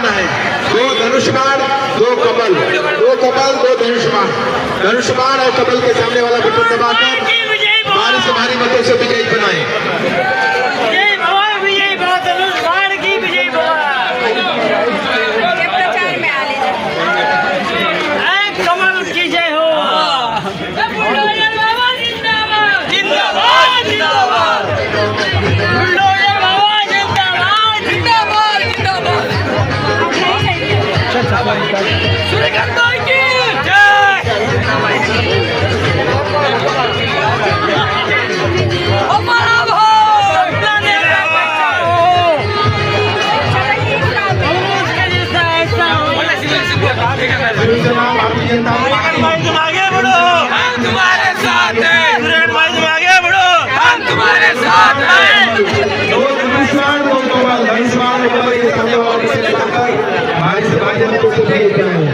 बाण है, 2 धनुष बाण, 2 कमल, 2 कमल, 2 धनुष बाण। धनुष बाण और कमल के सामने वाला बटन दबाकर भारी से भारी मतों से विजयी बनाए। तुम आगे बढ़ो, हम तुम्हारे साथ हैं। तुम आगे बढ़ो, हम तुम्हारे साथ हैं। 2 धनुष बाण, 2 कमल, धनुष बाण और कमल के सामने वाला बटन दबाकर भारी से भारी मतों से विजयी बनाए।